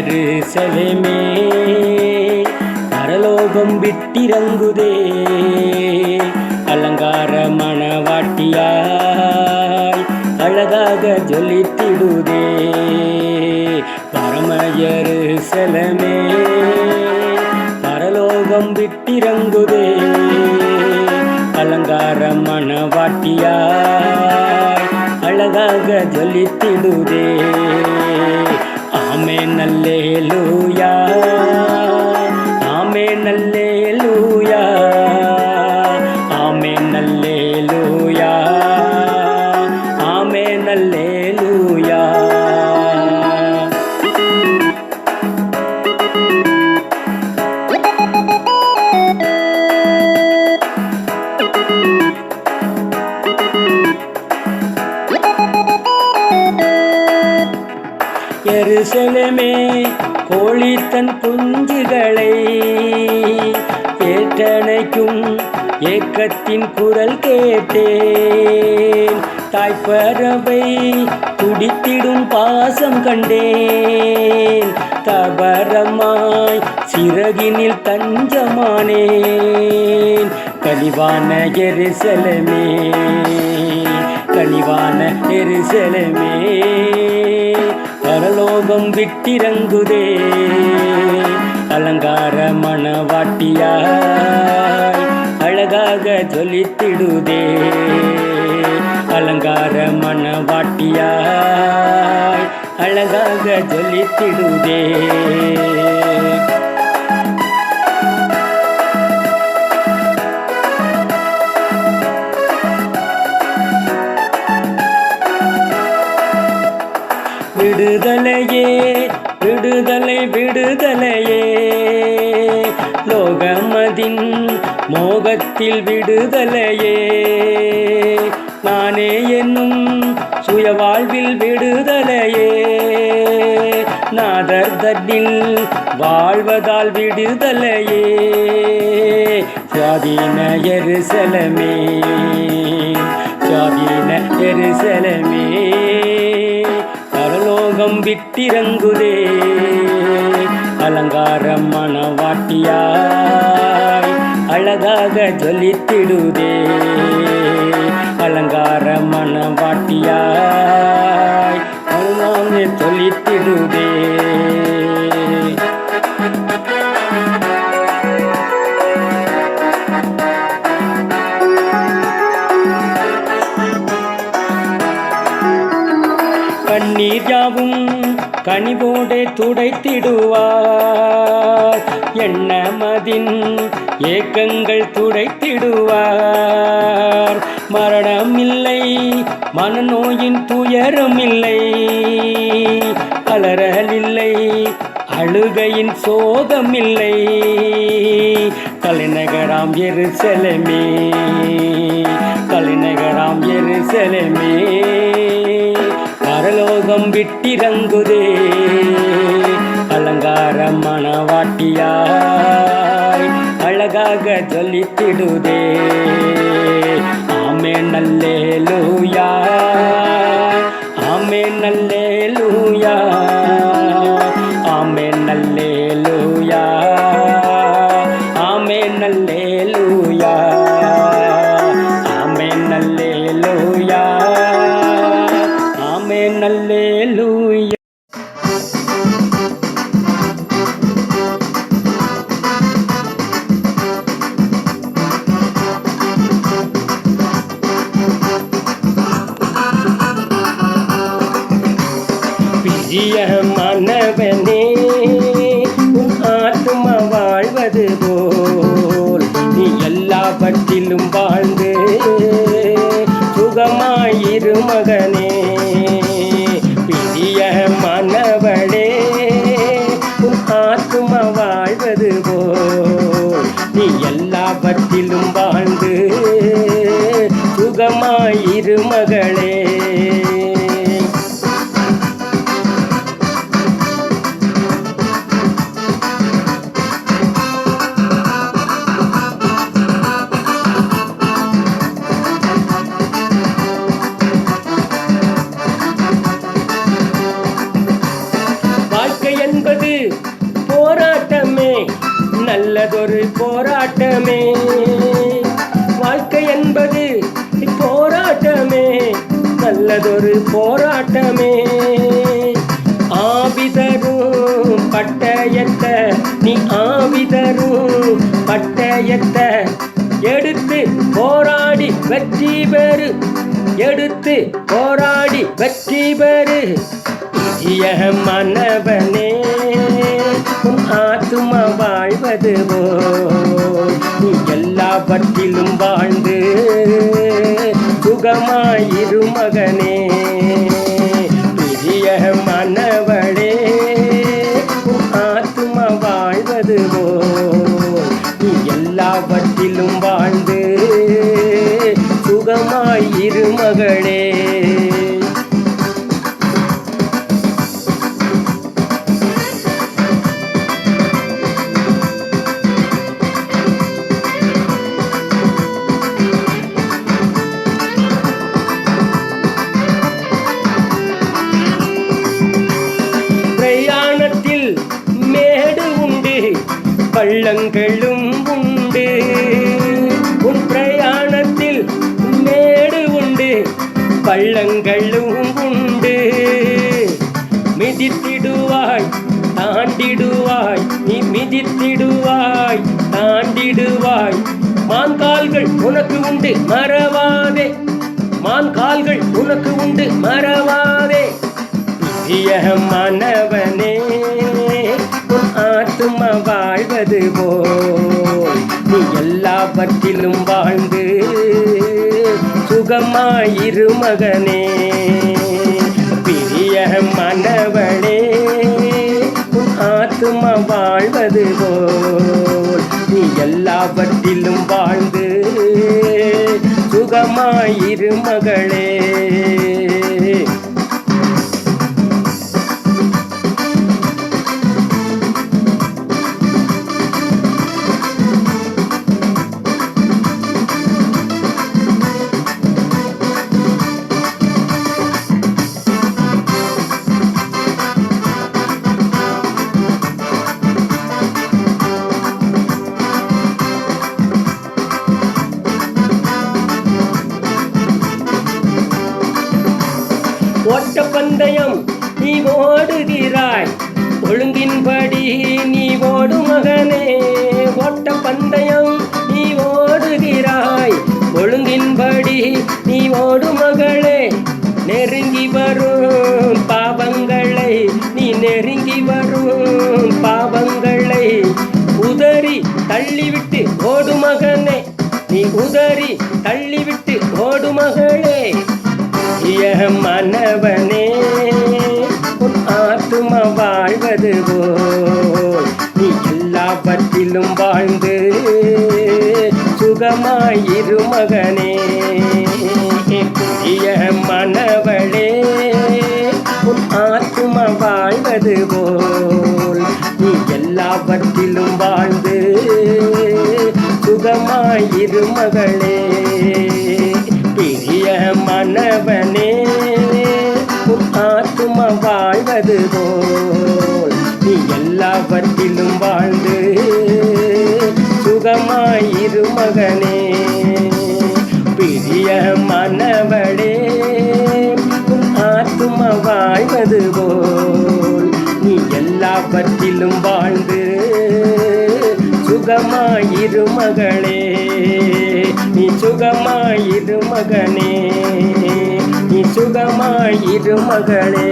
எருசலேமே பரலோகம் விட்டிறங்குதே, அலங்கார மணவாட்டியாய் அழகாக ஜொலித்திடுதே. பரம எருசலேமே பரலோகம் விட்டிறங்குதே, அலங்கார மணவாட்டியாய் அழகாக ஜொலித்திடுதே. ஆமென் அல்லேலூயா, ஆமென் அல்லேலூயா, ஆமென் அல்லேலூயா, ஆமென் அல்லேலூயா. எருசலேமே கோழி தன் குஞ்சுகளை ஏற்றணைக்கும் ஏக்கத்தின் குரல் கேட்டேன். தாய்ப்பறவை துடித்திடும் பாசம் கண்டேன். தபரமாய் சிறகினில் தஞ்சமானேன். கனிவான எருசலேமே, கனிவான எருசலேமே பரலோகம் விட்டிறங்குதே, அலங்கார மணவாட்டியாய் அழகாக ஜொலித்திடுதே. அலங்கார மணவாட்டியாய் அழகாக ஜொலித்திடுதே. விடுதலையே விடுதலை விடுதலையே, லோகமதின் மோகத்தில் விடுதலையே. நானே என்னும் சுய வாழ்வில் விடுதலையே, நாதர் தன்னில் வாழ்வதால் விடுதலையே. சுவாதீன எருசலேமே, சுவாதீன எருசலேமே பரலோகம் விட்டிறங்குதே, அலங்கார மணவாட்டியாய் அழகாக ஜொலித்திடுதே. அலங்கார மணவாட்டியாய் அழகாக ஜொலித்திடுதே. கண்ணீர் யாவும் கனிவோடே துடைத்திடுவார், எண்ணமதின் ஏக்கங்கள் துடைத்திடுவார். மரணம் இல்லை, மனநோயின் துயரம் இல்லை, அலறல் இல்லை, அழுகையின் சோகம் இல்லை. தலைநகராம் எருசலேமே, தலைநகராம் எருசலேமே பரலோகம் விட்டிறங்குதே, அலங்கார மணவாட்டியாய் அழகாக ஜொலித்திடுதே. ஆமென் அல்லேலூயா, ஆமென் அல்லேலூயா, ஆமென் அல்லேலூயா, ஆமென் அல்லேலூயா, ஆமென் அல்லேலூயா, ஆமென் அல்லேலூயா. பிரிய மனவனே உன் ஆத்மா வாழ்வது போல் நீ எல்லாவற்றிலும் வாழ்ந்து சுகமாயிரு மகனே. பிரிய மனவளே உன் ஆத்மா வாழ்வது போல் நீ எல்லாவற்றிலும் வாழ்ந்து சுகமாயிரு மகளே. போராட்டமே, வாழ்க்கை என்பது போராட்டமே, நல்லதொரு போராட்டமே. ஆவிதரும் பட்டயத்தை, நீ ஆவிதரும் பட்டயத்தை எடுத்து போராடி வெற்றி பெறு, எடுத்து போராடி வெற்றி பெறு. மனவனே உன் ஆத்துமா வாழ்வது போல் நீ எல்லாவற்றிலும் வாழ்ந்து சுகமாயிரு மகனே. பிரிய மனவளே உன் ஆத்துமா வாழ்வது போல் நீ எல்லாவற்றிலும் வாழ்ந்து சுகமாயிரு மகளே. பிரயாணத்தில் மேடு உண்டு, பள்ளங்களும் உண்டு. உன் பிரயாணத்தில் மேடு உண்டு, பள்ளங்களும் உண்டு. மிதித்திடுவாய் தாண்டிடுவாய், நீ மிதித்திடுவாய் தாண்டிடுவாய். மான்கால்கள் உனக்கு உண்டு மறவாதே, மான்கால்கள் உனக்கு உண்டு மறவாதே. மனவனே உன் ஆத்துமா வாழ்வது போல் நீ எல்லாவற்றிலும் வாழ்ந்து சுகமாயிரு மகனே. பிரிய மனவளே உன் ஆத்துமா வாழ்வது போல் நீ எல்லாவற்றிலும் வாழ்ந்து சுகமாயிரு மகளே. ஓட்ட பந்தயம் நீ ஓடுகிறாய், ஒழுங்கின்படி நீ ஓடு மகனே. ஓட்ட பந்தயம் நீ ஓடுகிறாய், ஒழுங்கின்படி நீ ஓடு மகளே. நெருங்கி வரும் பாவங்களை, நீ நெருங்கி வரும் பாவங்களை உதறி தள்ளிவிட்டு ஓடு மகனே, நீ உதறி தள்ளிவிட்டு ஓடு மகளே. மனவனே உன் ஆத்துமா வாழ்வது போல் நீ எல்லாவற்றிலும் வாழ்ந்து சுகமாயிரு மகனே. மனவளே உன் ஆத்துமா வாழ்வது போல் நீ எல்லாவற்றிலும் வாழ்ந்து சுகமாயிரு மகளே. பிரிய மனவனே உன் ஆத்துமா வாழ்வது போல் நீ எல்லாவற்றிலும் வாழ்ந்து சுகமாயிரு மகனே. பிரிய மனவளே உன் ஆத்துமா வாழ்வது போல் நீ எல்லாவற்றிலும் வாழ்ந்து சுகமாயிரு மகளே. நீ சுகமாயிரு மகனே, நீ சுகமாயிரு மகளே.